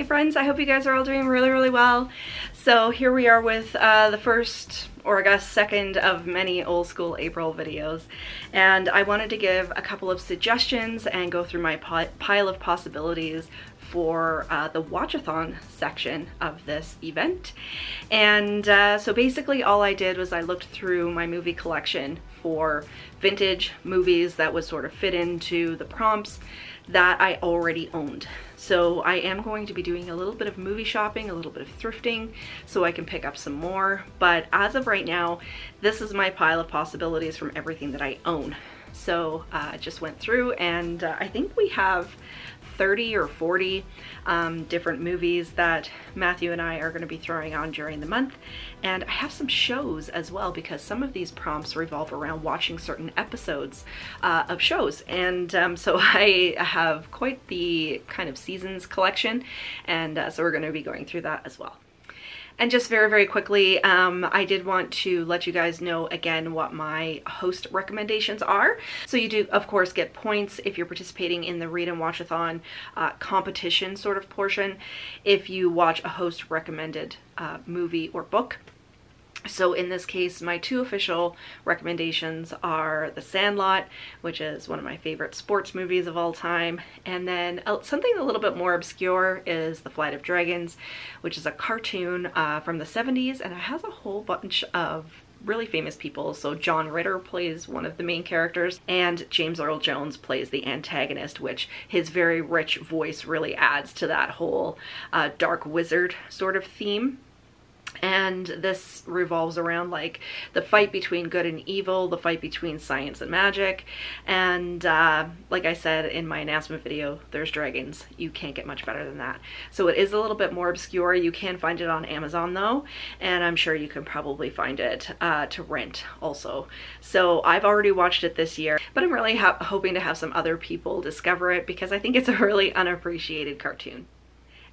friends, I hope you guys are all doing really well. So here we are with the first, or I guess second, of many old school April videos, and I wanted to give a couple of suggestions and go through my pile of possibilities for the watchathon section of this event. And so basically all I did was I looked through my movie collection for vintage movies that would sort of fit into the prompts that I already owned. So I am going to be doing a little bit of movie shopping, a little bit of thrifting, so I can pick up some more. But as of right now, this is my pile of possibilities from everything that I own. So I just went through, and I think we have 30 or 40 different movies that Matthew and I are going to be throwing on during the month. And I have some shows as well, because some of these prompts revolve around watching certain episodes of shows. And so I have quite the kind of seasons collection, and so we're going to be going through that as well. And just very quickly, I did want to let you guys know again what my host recommendations are. So you do, of course, get points if you're participating in the Read and Watchathon competition sort of portion if you watch a host recommended movie or book. So in this case, my two official recommendations are The Sandlot, which is one of my favorite sports movies of all time, and then something a little bit more obscure is The Flight of Dragons, which is a cartoon from the 70s, and it has a whole bunch of really famous people. So John Ritter plays one of the main characters, and James Earl Jones plays the antagonist, which his very rich voice really adds to that whole dark wizard sort of theme. And this revolves around like the fight between good and evil, the fight between science and magic, and like I said in my announcement video, there's dragons. You can't get much better than that. So it is a little bit more obscure. You can find it on Amazon though, and I'm sure you can probably find it to rent also. So I've already watched it this year, but I'm really hoping to have some other people discover it, because I think it's a really unappreciated cartoon.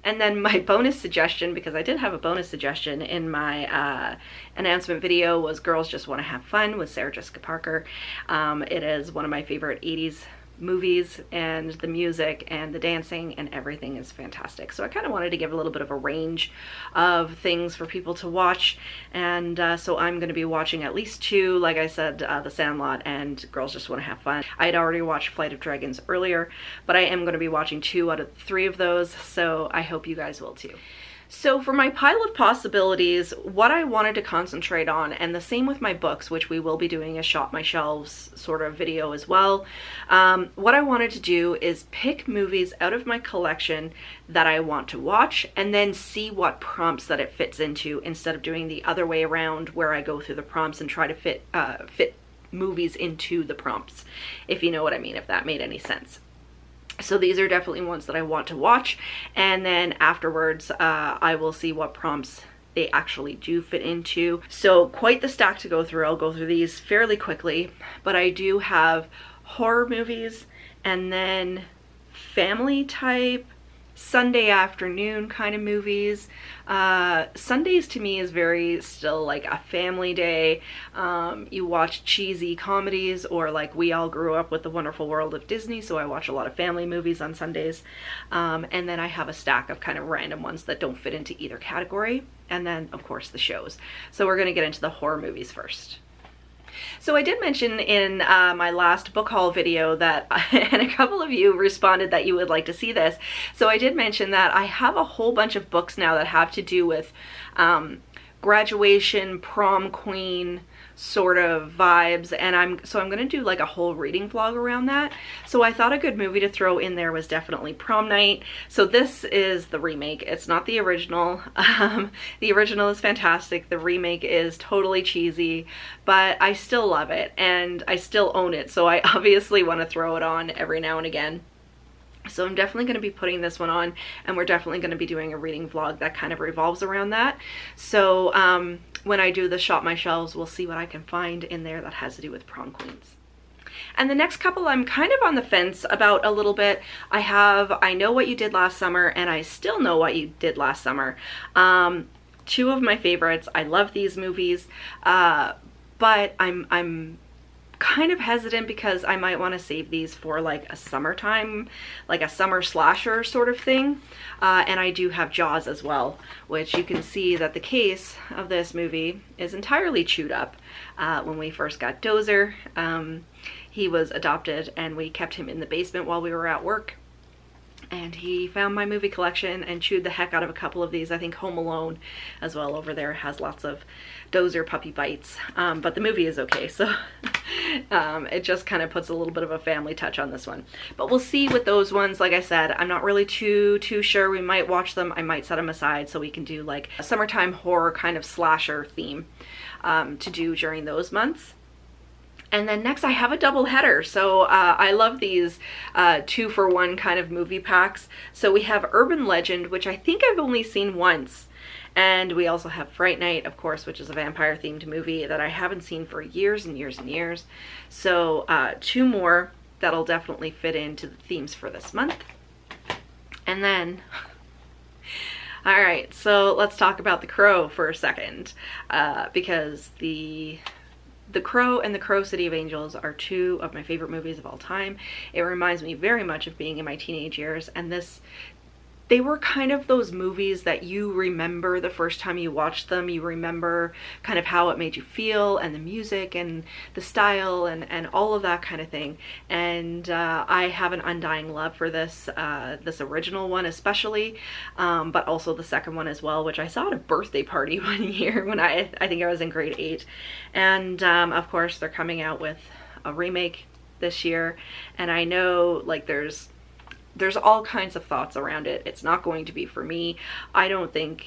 And then my bonus suggestion, because I did have a bonus suggestion in my announcement video, was Girls Just Want to Have Fun with Sarah Jessica Parker. It is one of my favorite 80s movies, and the music and the dancing and everything is fantastic. So I kind of wanted to give a little bit of a range of things for people to watch, and so I'm going to be watching at least two, like I said, The Sandlot and Girls Just Want to Have Fun. I had already watched Flight of Dragons earlier, but I am going to be watching 2 out of 3 of those, so I hope you guys will too. So for my pile of possibilities, what I wanted to concentrate on, and the same with my books, which we will be doing a shop my shelves sort of video as well, what I wanted to do is pick movies out of my collection that I want to watch, and then see what prompts that it fits into, instead of doing the other way around where I go through the prompts and try to fit movies into the prompts, if you know what I mean, if that made any sense. So these are definitely ones that I want to watch, and then afterwards I will see what prompts they actually do fit into. So quite the stack to go through. I'll go through these fairly quickly, but I do have horror movies, and then family type, Sunday afternoon kind of movies. Sundays to me is very still like a family day. You watch cheesy comedies, or like we all grew up with The Wonderful World of Disney, so I watch a lot of family movies on Sundays. And then I have a stack of kind of random ones that don't fit into either category, and then of course the shows. So we're gonna get into the horror movies first. So I did mention in my last book haul video that, and a couple of you responded that you would like to see this. So I did mention that I have a whole bunch of books now that have to do with graduation, prom queen sort of vibes, and I'm gonna do like a whole reading vlog around that. So I thought a good movie to throw in there was definitely Prom Night. So this is the remake, it's not the original. The original is fantastic, the remake is totally cheesy, but I still love it and I still own it, so I obviously want to throw it on every now and again. So I'm definitely going to be putting this one on, and we're definitely going to be doing a reading vlog that kind of revolves around that. So when I do the shop my shelves, we'll see what I can find in there that has to do with prom queens. And the next couple I'm kind of on the fence about a little bit. I Know What You Did Last Summer and I Still Know What You Did Last Summer. 2 of my favorites. I love these movies, but I'm kind of hesitant because I might want to save these for like a summertime, like a summer slasher sort of thing. And I do have Jaws as well, which you can see that the case of this movie is entirely chewed up. When we first got Dozer, he was adopted and we kept him in the basement while we were at work. And he found my movie collection and chewed the heck out of a couple of these. I think Home Alone as well over there has lots of Dozer puppy bites. But the movie is okay, so it just kind of puts a little bit of a family touch on this one. But we'll see with those ones. Like I said, I'm not really too sure. We might watch them. I might set them aside so we can do like a summertime horror kind of slasher theme to do during those months. And then next I have a double header. So I love these 2-for-1 kind of movie packs. So we have Urban Legend, which I think I've only seen once. And we also have Fright Night, of course, which is a vampire themed movie that I haven't seen for years and years and years. So 2 more that'll definitely fit into the themes for this month. And then, all right, so let's talk about The Crow for a second, because The Crow and The Crow City of Angels are 2 of my favorite movies of all time. It reminds me very much of being in my teenage years, and they were kind of those movies that you remember the first time you watched them. You remember kind of how it made you feel, and the music and the style and all of that kind of thing. And I have an undying love for this original one especially, but also the second one as well, which I saw at a birthday party one year when I think I was in grade 8. And of course they're coming out with a remake this year, and I know like there's all kinds of thoughts around it. It's not going to be for me. I think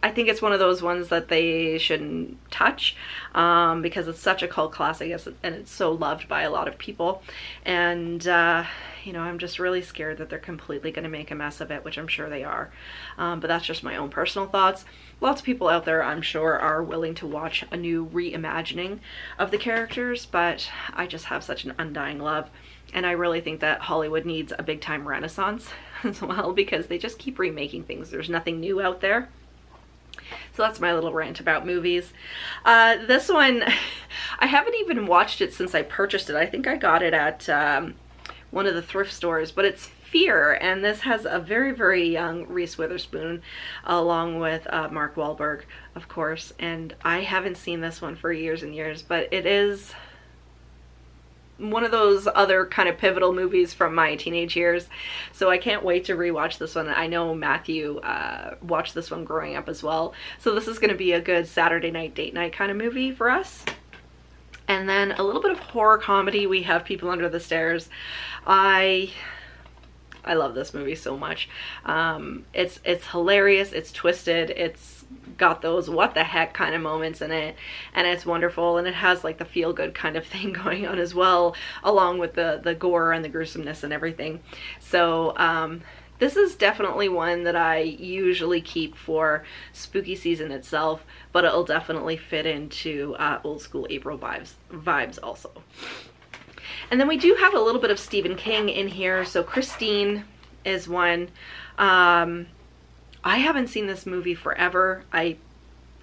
it's one of those ones that they shouldn't touch because it's such a cult classic and it's so loved by a lot of people. And you know, I'm just really scared that they're completely going to make a mess of it, which I'm sure they are. But that's just my own personal thoughts. Lots of people out there, I'm sure, are willing to watch a new reimagining of the characters, but I just have such an undying love. And I really think that Hollywood needs a big time renaissance as well, because they just keep remaking things. There's nothing new out there. So that's my little rant about movies. This one, I haven't even watched it since I purchased it. I think I got it at one of the thrift stores, but it's Fear, and this has a very, very young Reese Witherspoon along with Mark Wahlberg, of course. And I haven't seen this one for years and years, but it is one of those other kind of pivotal movies from my teenage years, so I can't wait to rewatch this one. I know Matthew watched this one growing up as well, so this is going to be a good Saturday night date night kind of movie for us. And then a little bit of horror comedy. We have People Under the Stairs. I love this movie so much. It's hilarious, it's twisted, it's got those what the heck kind of moments in it, and it's wonderful, and it has like the feel-good kind of thing going on as well, along with the gore and the gruesomeness and everything. So this is definitely one that I usually keep for spooky season itself, but it'll definitely fit into old school April vibes also. And then we do have a little bit of Stephen King in here. So Christine is one. I haven't seen this movie forever. I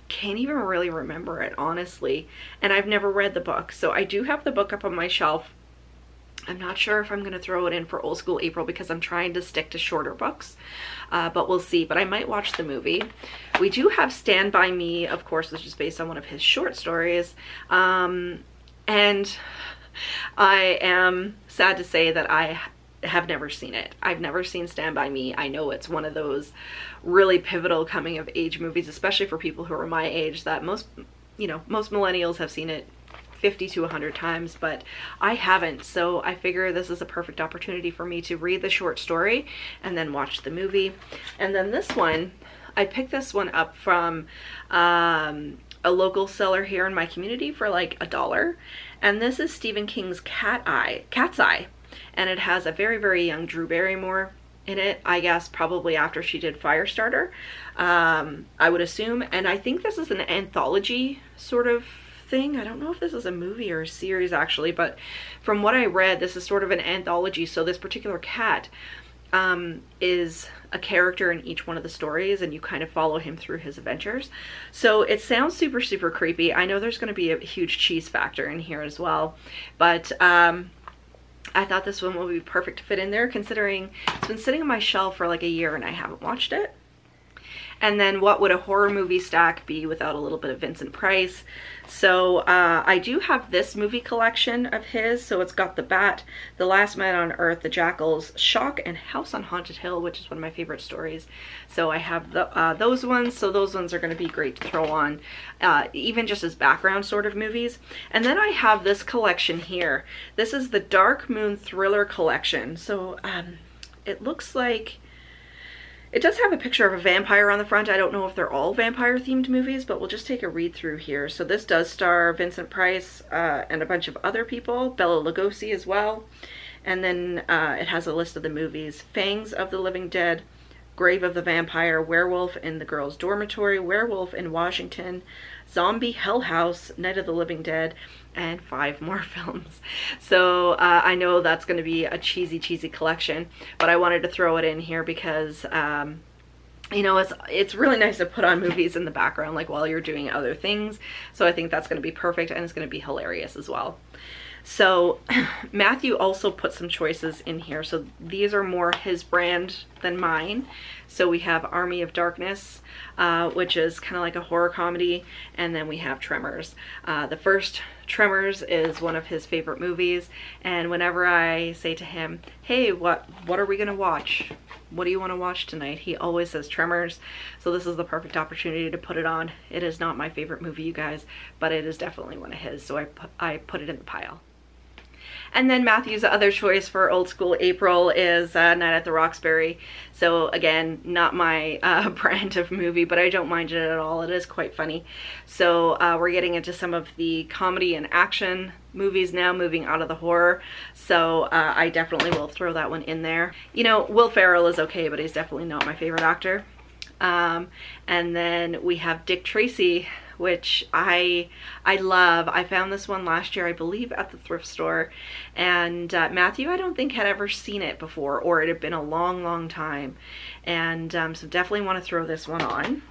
can't even really remember it, honestly. And I've never read the book. So I do have the book up on my shelf. I'm not sure if I'm going to throw it in for old school April because I'm trying to stick to shorter books. But we'll see. But I might watch the movie. We do have Stand By Me, of course, which is based on one of his short stories. And I am sad to say that I have never seen it. I've never seen Stand By Me. I know it's one of those really pivotal coming of age movies, especially for people who are my age, that most millennials have seen it 50 to 100 times, but I haven't. So I figure this is a perfect opportunity for me to read the short story and then watch the movie. And then this one, I picked this one up from a local seller here in my community for like $1. And this is Stephen King's Cat's Eye. And it has a very, very young Drew Barrymore in it, I guess probably after she did Firestarter, I would assume. And I think this is an anthology sort of thing. I don't know if this is a movie or a series actually, but from what I read, this is sort of an anthology. So this particular cat is a character in each one of the stories, and you kind of follow him through his adventures. So it sounds super, super creepy. I know there's going to be a huge cheese factor in here as well, but I thought this one would be perfect to fit in there, considering it's been sitting on my shelf for like a year and I haven't watched it. And then what would a horror movie stack be without a little bit of Vincent Price? So I do have this movie collection of his. So it's got The Bat, The Last Man on Earth, The Jackals, Shock, and House on Haunted Hill, which is one of my favorite stories. So I have those ones. So those ones are going to be great to throw on, even just as background sort of movies. And then I have this collection here. This is the Dark Moon Thriller collection. So it looks like... It does have a picture of a vampire on the front. I don't know if they're all vampire themed movies, but we'll just take a read through here. So this does star Vincent Price and a bunch of other people, Bela Lugosi as well. And then it has a list of the movies: Fangs of the Living Dead, Grave of the Vampire, Werewolf in the Girls' Dormitory, Werewolf in Washington, Zombie Hell House, Night of the Living Dead, and 5 more films. So I know that's going to be a cheesy collection, but I wanted to throw it in here because you know, it's really nice to put on movies in the background, like while you're doing other things. So I think that's going to be perfect, and it's going to be hilarious as well. So Matthew also put some choices in here. So these are more his brand than mine. So we have Army of Darkness, which is kind of like a horror comedy. And then we have Tremors. The first Tremors is one of his favorite movies. And whenever I say to him, hey, what are we going to watch? What do you want to watch tonight? He always says Tremors. So this is the perfect opportunity to put it on. It is not my favorite movie, you guys, but it is definitely one of his. So I put it in the pile. And then Matthew's other choice for old school April is Night at the Roxbury. So again, not my brand of movie, but I don't mind it at all. It is quite funny. So we're getting into some of the comedy and action movies now, moving out of the horror. So I definitely will throw that one in there. You know, Will Ferrell is okay, but he's definitely not my favorite actor. And then we have Dick Tracy, which I love. I found this one last year, I believe, at the thrift store. And Matthew, I don't think, had ever seen it before, or it had been a long time. And so definitely want to throw this one on.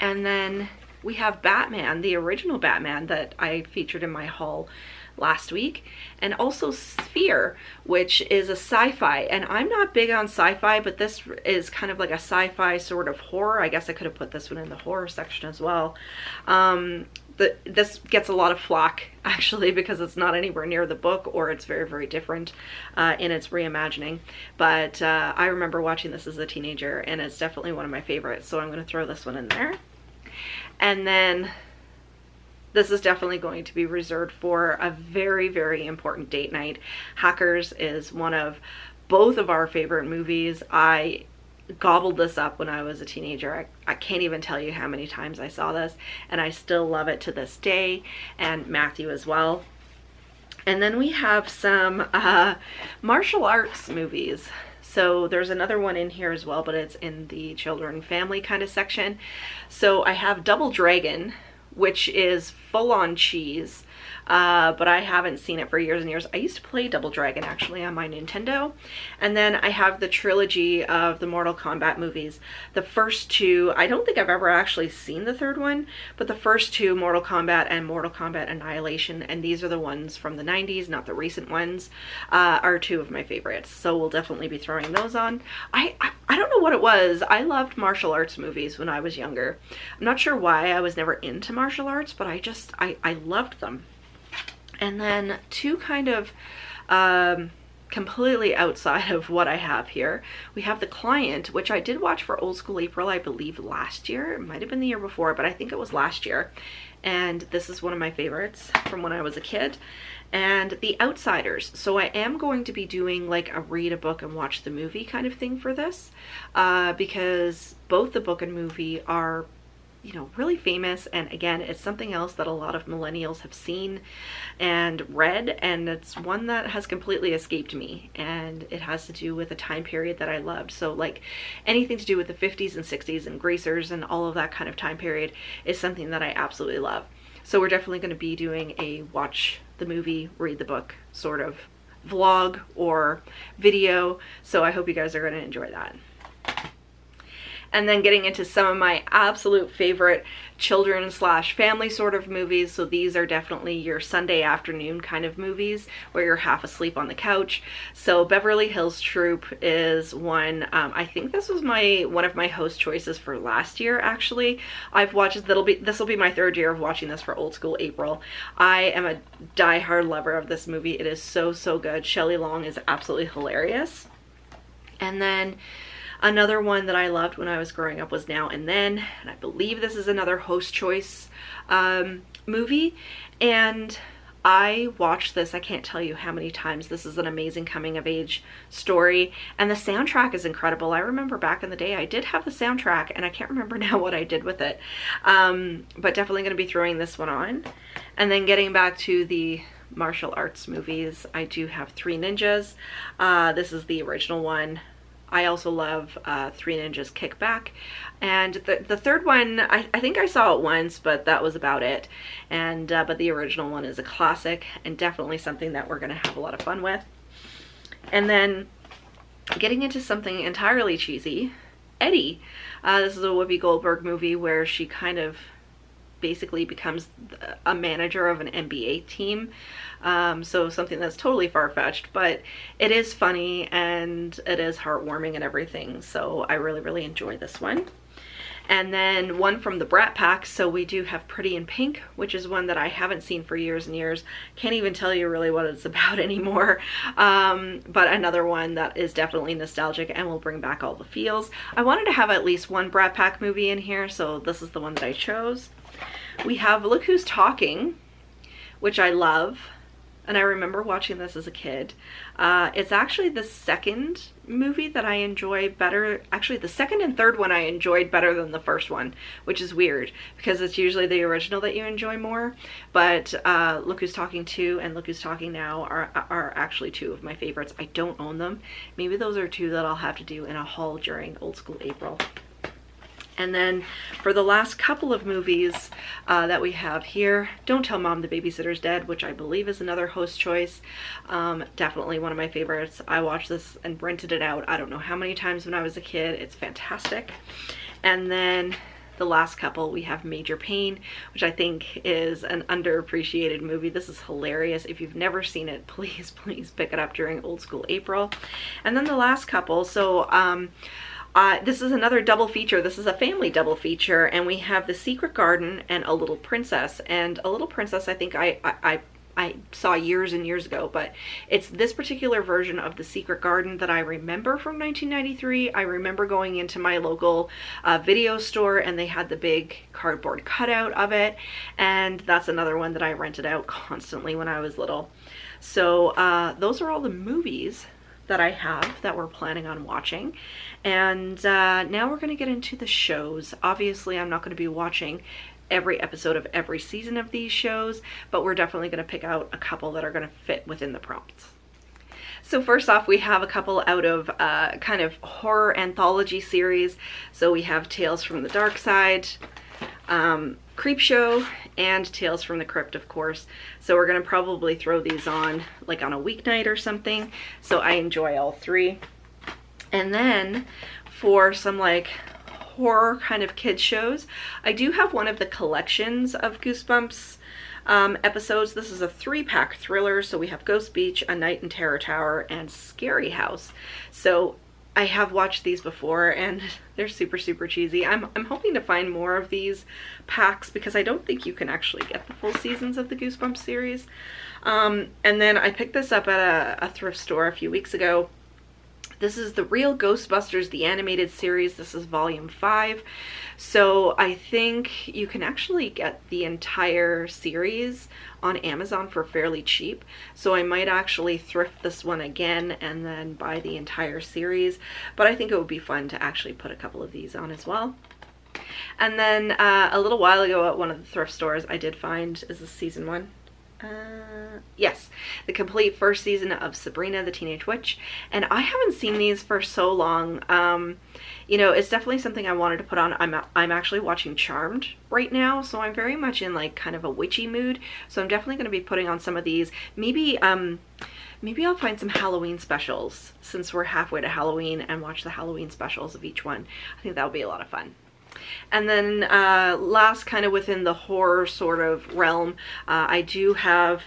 And then we have Batman, the original Batman that I featured in my haul last week, and also Sphere, which is a sci-fi. And I'm not big on sci-fi, but this is kind of like a sci-fi sort of horror. I guess I could have put this one in the horror section as well. This gets a lot of flack, actually, because it's not anywhere near the book, or it's very different in its reimagining. But I remember watching this as a teenager, and it's definitely one of my favorites, so I'm going to throw this one in there. And then this is definitely going to be reserved for a very important date night. Hackers is one of both of our favorite movies. I gobbled this up when I was a teenager. I can't even tell you how many times I saw this, and I still love it to this day, and Matthew as well. And then we have some martial arts movies. So there's another one in here as well, but it's in the children and family kind of section. So I have Double Dragon, which is full-on cheese, but I haven't seen it for years and years. I used to play Double Dragon, actually, on my Nintendo. And then I have the trilogy of the Mortal Kombat movies. The first two, I don't think I've ever actually seen the third one, but the first two, Mortal Kombat and Mortal Kombat Annihilation, and these are the ones from the 90s, not the recent ones, are two of my favorites. So we'll definitely be throwing those on. I don't know what it was. I loved martial arts movies when I was younger. I'm not sure why I was never into martial arts, but I loved them. And then two kind of completely outside of what I have here, we have The Client, which I did watch for Old School April, I believe last year. It might have been the year before, but I think it was last year. And this is one of my favorites from when I was a kid. And The Outsiders. So I am going to be doing like a read a book and watch the movie kind of thing for this, because both the book and movie are, you know, really famous. And again, it's something else that a lot of millennials have seen and read, and it's one that has completely escaped me, and it has to do with a time period that I loved. So like anything to do with the 50s and 60s and greasers and all of that kind of time period is something that I absolutely love. So we're definitely going to be doing a watch the movie, read the book sort of vlog or video, so I hope you guys are going to enjoy that. And then getting into some of my absolute favorite children slash family sort of movies. So these are definitely your Sunday afternoon kind of movies where you're half asleep on the couch. So Beverly Hills Troop is one. I think this was one of my host choices for last year, actually. I've watched, this will be my third year of watching this for Old School April. I am a diehard lover of this movie. It is so, so good. Shelley Long is absolutely hilarious. And then another one that I loved when I was growing up was Now and Then, and I believe this is another host choice movie, and I watched this, I can't tell you how many times. This is an amazing coming of age story, and the soundtrack is incredible. I remember back in the day I did have the soundtrack, and I can't remember now what I did with it, but definitely going to be throwing this one on. And then getting back to the martial arts movies, I do have Three Ninjas. This is the original one. I also love Three Ninjas Kick Back, and the third one I think I saw it once, but that was about it. And but the original one is a classic and definitely something that we're gonna have a lot of fun with. And then getting into something entirely cheesy, Eddie. This is a Whoopi Goldberg movie where she kind of basically becomes a manager of an NBA team. So something that's totally far-fetched, but it is funny and it is heartwarming and everything. So I really, really enjoy this one. And then one from the Brat Pack. So we do have Pretty in Pink, which is one that I haven't seen for years and years. Can't even tell you really what it's about anymore. But another one that is definitely nostalgic and will bring back all the feels. I wanted to have at least one Brat Pack movie in here, so this is the one that I chose. We have Look Who's Talking, which I love, and I remember watching this as a kid. It's actually the second movie that I enjoy better. Actually, the second and third one I enjoyed better than the first one, which is weird because it's usually the original that you enjoy more. But Look Who's Talking 2 and Look Who's Talking Now are actually two of my favorites. I don't own them. Maybe those are two that I'll have to do in a haul during Old School April. And then for the last couple of movies that we have here, Don't Tell Mom the Babysitter's Dead, which I believe is another host choice. Definitely one of my favorites. I watched this and rented it out I don't know how many times when I was a kid. It's fantastic. And then the last couple, we have Major Pain, which I think is an underappreciated movie. This is hilarious. If you've never seen it, please, please pick it up during Old School April. And then the last couple, so this is another double feature. This is a family double feature, and we have The Secret Garden and A Little Princess. And A Little Princess I think I saw years and years ago, but it's this particular version of The Secret Garden that I remember from 1993. I remember going into my local video store and they had the big cardboard cutout of it, and that's another one that I rented out constantly when I was little. So those are all the movies that I have that we're planning on watching. And now we're going to get into the shows. Obviously, I'm not going to be watching every episode of every season of these shows, but we're definitely going to pick out a couple that are going to fit within the prompts. So first off, we have a couple out of kind of horror anthology series. So we have Tales from the Dark Side, Creepshow, and Tales from the Crypt, of course. So we're going to probably throw these on like on a weeknight or something. So I enjoy all three. And then for some like horror kind of kids shows, I do have one of the collections of Goosebumps episodes. This is a 3-pack thriller. So we have Ghost Beach, A Night in Terror Tower, and Scary House. So I have watched these before and they're super, super cheesy. I'm hoping to find more of these packs because I don't think you can actually get the full seasons of the Goosebumps series. And then I picked this up at a thrift store a few weeks ago. This is The Real Ghostbusters, the animated series. This is volume 5. So I think you can actually get the entire series on Amazon for fairly cheap. So I might actually thrift this one again and then buy the entire series. But I think it would be fun to actually put a couple of these on as well. And then a little while ago at one of the thrift stores, I did find, is this season 1? Yes, the complete first season of Sabrina the Teenage Witch, and I haven't seen these for so long. You know, it's definitely something I wanted to put on. I'm actually watching Charmed right now, so I'm very much in like kind of a witchy mood, so I'm definitely going to be putting on some of these. Maybe I'll find some Halloween specials since we're halfway to Halloween and watch the Halloween specials of each one. I think that would be a lot of fun. And then last, kind of within the horror sort of realm, I do have,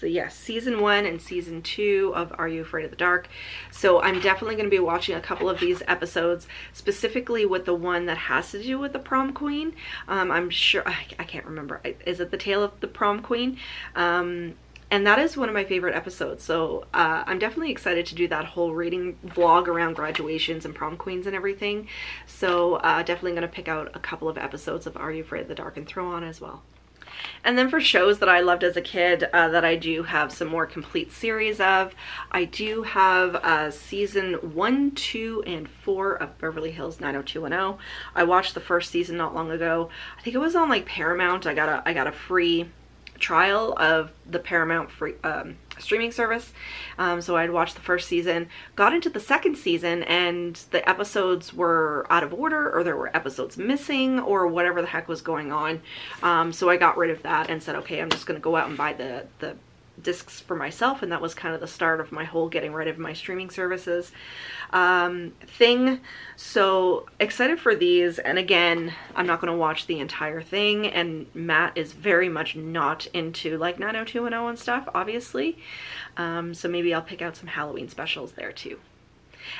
yes, season 1 and season 2 of Are You Afraid of the Dark? So I'm definitely going to be watching a couple of these episodes, specifically with the one that has to do with the prom queen. I'm sure, I can't remember, is it The Tale of the Prom Queen? And that is one of my favorite episodes, so I'm definitely excited to do that whole reading vlog around graduations and prom queens and everything. So definitely going to pick out a couple of episodes of Are You Afraid of the Dark and throw on as well. And then for shows that I loved as a kid that I do have some more complete series of, I do have season 1, 2, and 4 of Beverly Hills 90210. I watched the first season not long ago. I think it was on like Paramount. I got a free trial of the Paramount free streaming service, so I'd watched the first season, got into the second season, and the episodes were out of order, or there were episodes missing, or whatever the heck was going on. So I got rid of that and said, okay, I'm just going to go out and buy the discs for myself, and that was kind of the start of my whole getting rid of my streaming services thing. So excited for these, and again, I'm not going to watch the entire thing, and Matt is very much not into like 90210 and stuff, obviously, so maybe I'll pick out some Halloween specials there too.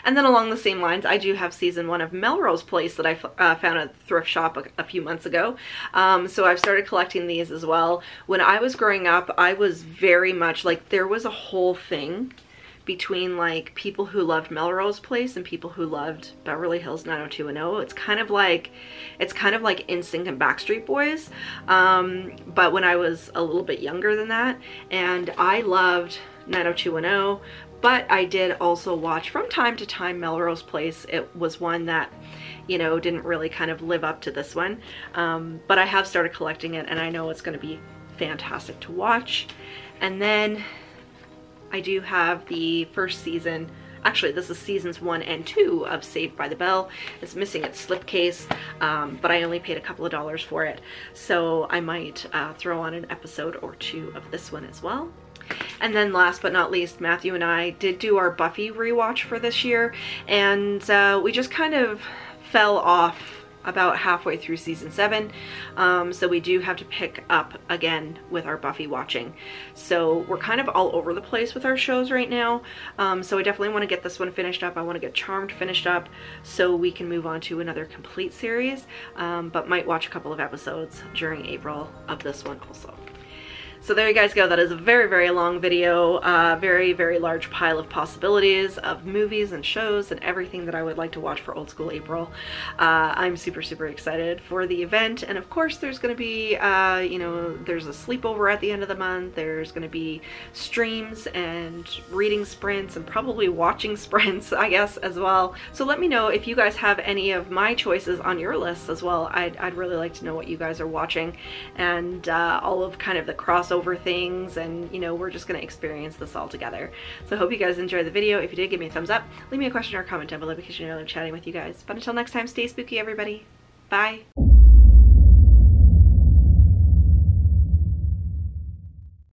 And then along the same lines, I do have season 1 of Melrose Place that I found at the thrift shop a few months ago. So I've started collecting these as well. When I was growing up, I was very much like, there was a whole thing between like people who loved Melrose Place and people who loved Beverly Hills 90210. It's kind of like NSYNC and Backstreet Boys, but when I was a little bit younger than that, and I loved 90210. But I did also watch from time to time Melrose Place. It was one that, you know, didn't really kind of live up to this one. But I have started collecting it, and I know it's going to be fantastic to watch. And then I do have the first season. Actually, this is seasons 1 and 2 of Saved by the Bell. It's missing its slipcase, but I only paid a couple of dollars for it. So I might throw on an episode or 2 of this one as well. And then last but not least, Matthew and I did do our Buffy rewatch for this year, and we just kind of fell off about halfway through season 7, so we do have to pick up again with our Buffy watching. So we're kind of all over the place with our shows right now, so I definitely want to get this one finished up. I want to get Charmed finished up so we can move on to another complete series, but might watch a couple of episodes during April of this one also. So there you guys go. That is a very, very long video, very, very large pile of possibilities of movies and shows and everything that I would like to watch for Old School April. I'm super, super excited for the event. And of course, there's going to be, you know, there's a sleepover at the end of the month. There's going to be streams and reading sprints and probably watching sprints, I guess, as well. So let me know if you guys have any of my choices on your lists as well. I'd really like to know what you guys are watching, and all of kind of the crossover things, and you know, we're just gonna experience this all together. So I hope you guys enjoyed the video. If you did, give me a thumbs up, leave me a question or a comment down below because you know I'm chatting with you guys. But until next time, stay spooky everybody. Bye.